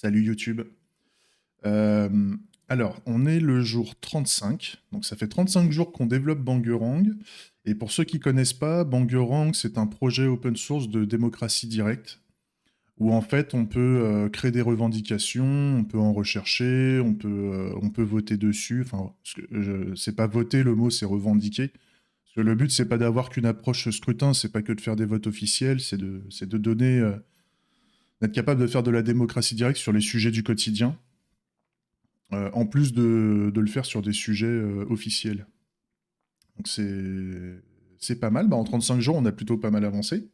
Salut YouTube. Euh, alors, on est le jour 35, donc ça fait 35 jours qu'on développe Bangerang. Et pour ceux qui connaissent pas, Bangerang, c'est un projet open source de démocratie directe, où en fait on peut créer des revendications, on peut en rechercher, on peut voter dessus. Enfin, c'est pas voter, le mot c'est revendiquer. Parce que le but c'est pas d'avoir qu'une approche scrutin, c'est pas que de faire des votes officiels, c'est de donner, d'être capable de faire de la démocratie directe sur les sujets du quotidien. En plus de le faire sur des sujets officiels. Donc c'est pas mal. Bah, en 35 jours, on a plutôt pas mal avancé.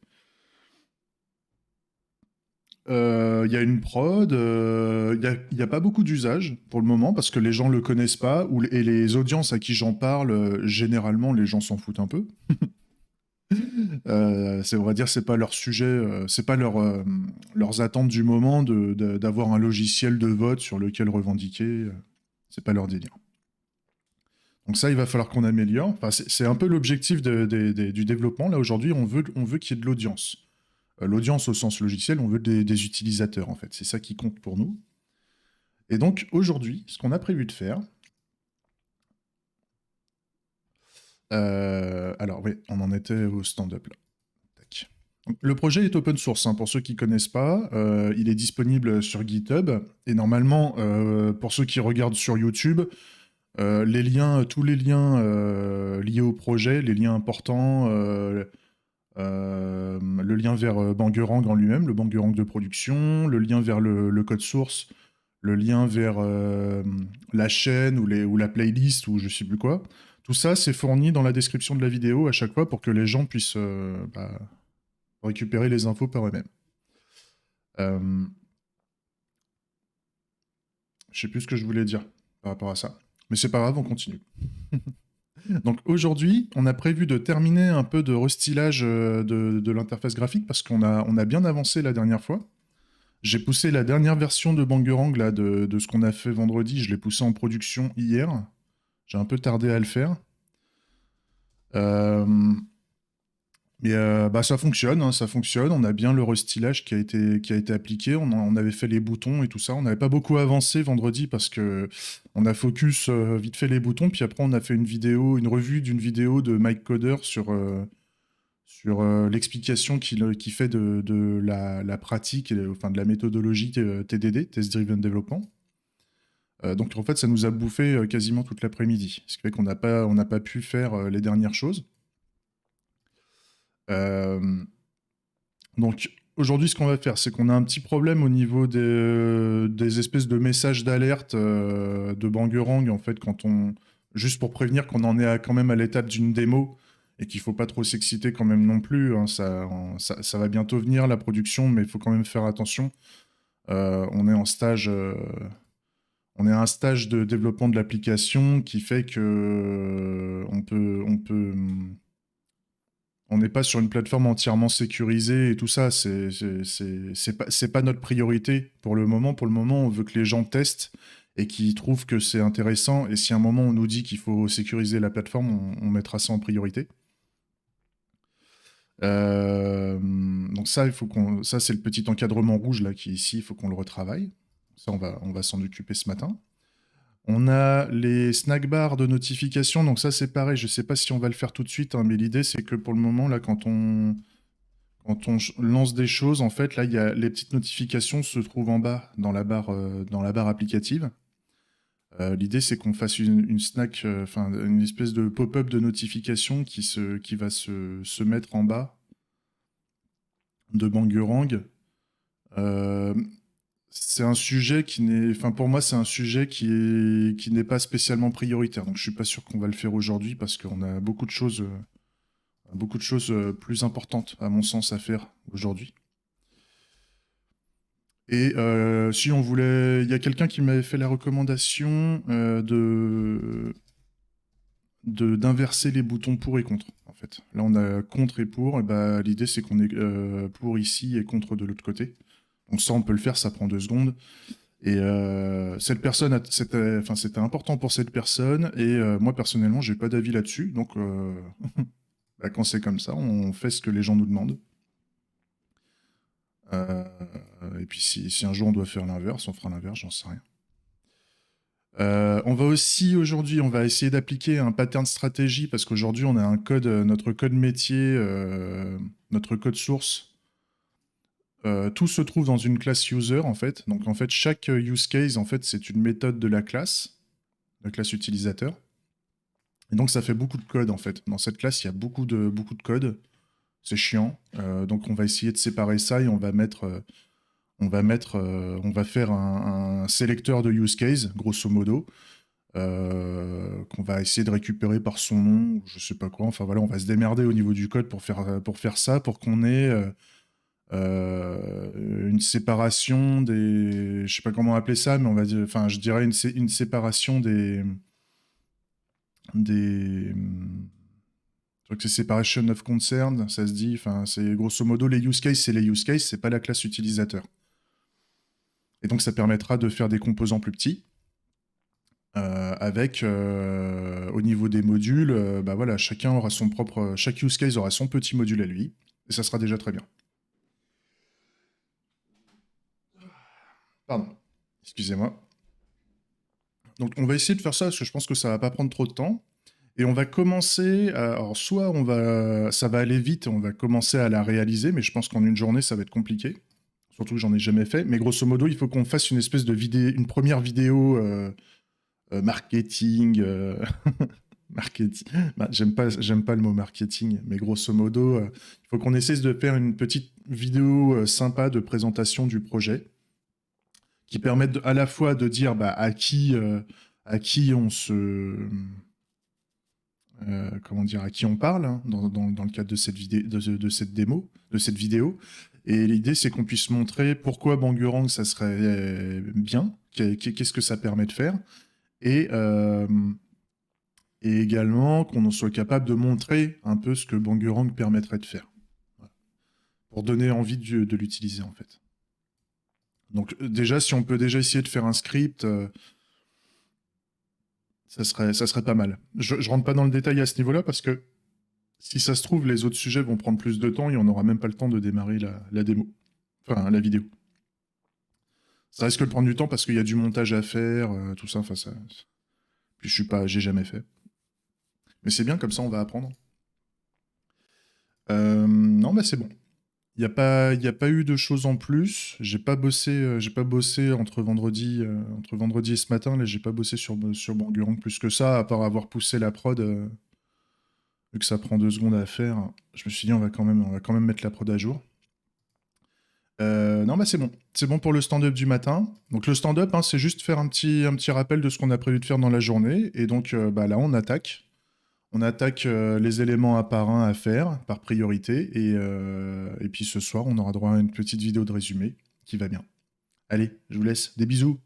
Il y a une prod, il y a pas beaucoup d'usages pour le moment parce que les gens le connaissent pas et les audiences à qui j'en parle, généralement les gens s'en foutent un peu. On va dire c'est pas leur sujet, c'est pas leurs attentes du moment d'avoir un logiciel de vote sur lequel revendiquer, c'est pas leur délire. Donc ça, il va falloir qu'on améliore. Enfin, c'est un peu l'objectif du développement. Là, aujourd'hui, on veut qu'il y ait de l'audience. L'audience au sens logiciel, on veut des utilisateurs, en fait. C'est ça qui compte pour nous. Et donc, aujourd'hui, ce qu'on a prévu de faire... alors, oui, on en était au stand-up, là. Tac. Donc, le projet est open source, hein, pour ceux qui ne connaissent pas. Il est disponible sur GitHub. Et normalement, pour ceux qui regardent sur YouTube, tous les liens liés au projet, les liens importants, le lien vers Bangerang en lui-même, le Bangerang de production, le lien vers le code source, le lien vers la chaîne ou la playlist ou je sais plus quoi. Tout ça, c'est fourni dans la description de la vidéo à chaque fois pour que les gens puissent récupérer les infos par eux-mêmes. Je sais plus ce que je voulais dire par rapport à ça. Mais c'est pas grave, on continue. Donc aujourd'hui, on a prévu de terminer un peu de restylage de l'interface graphique parce qu'on a bien avancé la dernière fois. J'ai poussé la dernière version de Bangerang là, de ce qu'on a fait vendredi, je l'ai poussé en production hier. J'ai un peu tardé à le faire. Euh, ça fonctionne, hein, ça fonctionne. On a bien le restylage qui a été appliqué. On avait fait les boutons et tout ça. On n'avait pas beaucoup avancé vendredi parce que on a focus vite fait les boutons. Puis après, on a fait une revue d'une vidéo de Mike Coder sur l'explication qu'il fait de la pratique, enfin de la méthodologie TDD, Test Driven Development. Donc en fait, ça nous a bouffé quasiment toute l'après-midi, ce qui fait qu'on n'a pas pu faire les dernières choses. Euh, donc aujourd'hui, ce qu'on va faire, c'est qu'on a un petit problème au niveau des espèces de messages d'alerte de Bangerang, en fait, juste pour prévenir qu'on en est quand même à l'étape d'une démo et qu'il faut pas trop s'exciter quand même non plus, hein. Ça va bientôt venir la production, mais il faut quand même faire attention. On est en stage. On est à un stage de développement de l'application qui fait que on n'est pas sur une plateforme entièrement sécurisée et tout ça. C'est pas notre priorité pour le moment. Pour le moment, on veut que les gens testent et qu'ils trouvent que c'est intéressant. Et si à un moment on nous dit qu'il faut sécuriser la plateforme, on mettra ça en priorité. Donc ça, ça c'est le petit encadrement rouge là qui est ici. Il faut qu'on le retravaille. Ça, on va s'en occuper ce matin. On a les snack bars de notification, donc ça c'est pareil, je sais pas si on va le faire tout de suite, hein, mais l'idée c'est que pour le moment, là, quand on lance des choses, en fait, là, les petites notifications se trouvent en bas dans la barre applicative. L'idée c'est qu'on fasse une snack, enfin une espèce de pop-up de notification qui va se mettre en bas de Bangerang. Euh, C'est un sujet enfin pour moi, c'est un sujet qui n'est pas spécialement prioritaire. Donc je suis pas sûr qu'on va le faire aujourd'hui parce qu'on a beaucoup de choses plus importantes à mon sens à faire aujourd'hui. Et si on voulait, il y a quelqu'un qui m'avait fait la recommandation d'inverser les boutons pour et contre. En fait, là on a contre et pour. Et bah, l'idée c'est qu'on est pour ici et contre de l'autre côté. Donc ça on peut le faire, ça prend 2 secondes. Et cette personne, c'était important pour cette personne. Et moi, personnellement, j'ai pas d'avis là-dessus. Donc, bah, quand c'est comme ça, on fait ce que les gens nous demandent. Euh, et Et puis si un jour on doit faire l'inverse, on fera l'inverse, j'en sais rien. On va aussi aujourd'hui, on va essayer d'appliquer un pattern stratégie parce qu'aujourd'hui on a un code, notre code métier, notre code source. Tout se trouve dans une classe user en fait. Donc en fait chaque use case en fait c'est une méthode de la classe utilisateur. Et donc ça fait beaucoup de code en fait. Dans cette classe il y a beaucoup de code. C'est chiant. Donc on va essayer de séparer ça et on va faire un sélecteur de use case, grosso modo, qu'on va essayer de récupérer par son nom, ou je sais pas quoi. Enfin voilà, on va se démerder au niveau du code pour faire ça, pour qu'on ait une séparation des, je sais pas comment appeler ça, mais on va dire, enfin je dirais une séparation des je crois que c'est separation of concern, ça se dit. Enfin, c'est grosso modo les use cases, c'est les use cases, c'est pas la classe utilisateur. Et donc ça permettra de faire des composants plus petits. Avec au niveau des modules, bah voilà, chaque use case aura son petit module à lui, et ça sera déjà très bien. Pardon, excusez-moi. Donc on va essayer de faire ça parce que je pense que ça va pas prendre trop de temps. Et on va commencer, alors soit ça va aller vite, on va commencer à la réaliser, mais je pense qu'en une journée ça va être compliqué. Surtout que j'en ai jamais fait. Mais grosso modo, il faut qu'on fasse une espèce de une première vidéo marketing. Marketing. Bah, j'aime pas le mot marketing, mais grosso modo, il faut qu'on essaie de faire une petite vidéo sympa de présentation du projet qui permette à la fois de dire bah, à qui on se comment dire, à qui on parle hein, dans le cadre de cette de cette démo, de cette vidéo. Et l'idée, c'est qu'on puisse montrer pourquoi Bangarang, ça serait bien, qu'est-ce que ça permet de faire, et, euh, et également qu'on soit capable de montrer un peu ce que Bangarang permettrait de faire, voilà, pour donner envie de l'utiliser en fait. Donc déjà, si on peut déjà essayer de faire un script, ça serait pas mal. Je rentre pas dans le détail à ce niveau-là parce que si ça se trouve, les autres sujets vont prendre plus de temps et on n'aura même pas le temps de démarrer la démo. Enfin, la vidéo. Ça risque de prendre du temps parce qu'il y a du montage à faire, tout ça. Enfin, ça. Puis j'ai jamais fait. Mais c'est bien, comme ça, on va apprendre. Non, bah c'est bon. Il y a pas eu de choses en plus. J'ai pas bossé entre vendredi et ce matin. Là, j'ai pas bossé sur Bangarang plus que ça, à part avoir poussé la prod. Vu que ça prend 2 secondes à faire, je me suis dit on va quand même mettre la prod à jour. Non, bah c'est bon. C'est bon pour le stand-up du matin. Donc le stand-up, hein, c'est juste faire un petit rappel de ce qu'on a prévu de faire dans la journée. Et donc bah, là, on attaque. On attaque les éléments un par un à faire, par priorité. Et puis ce soir, on aura droit à une petite vidéo de résumé qui va bien. Allez, je vous laisse. Des bisous.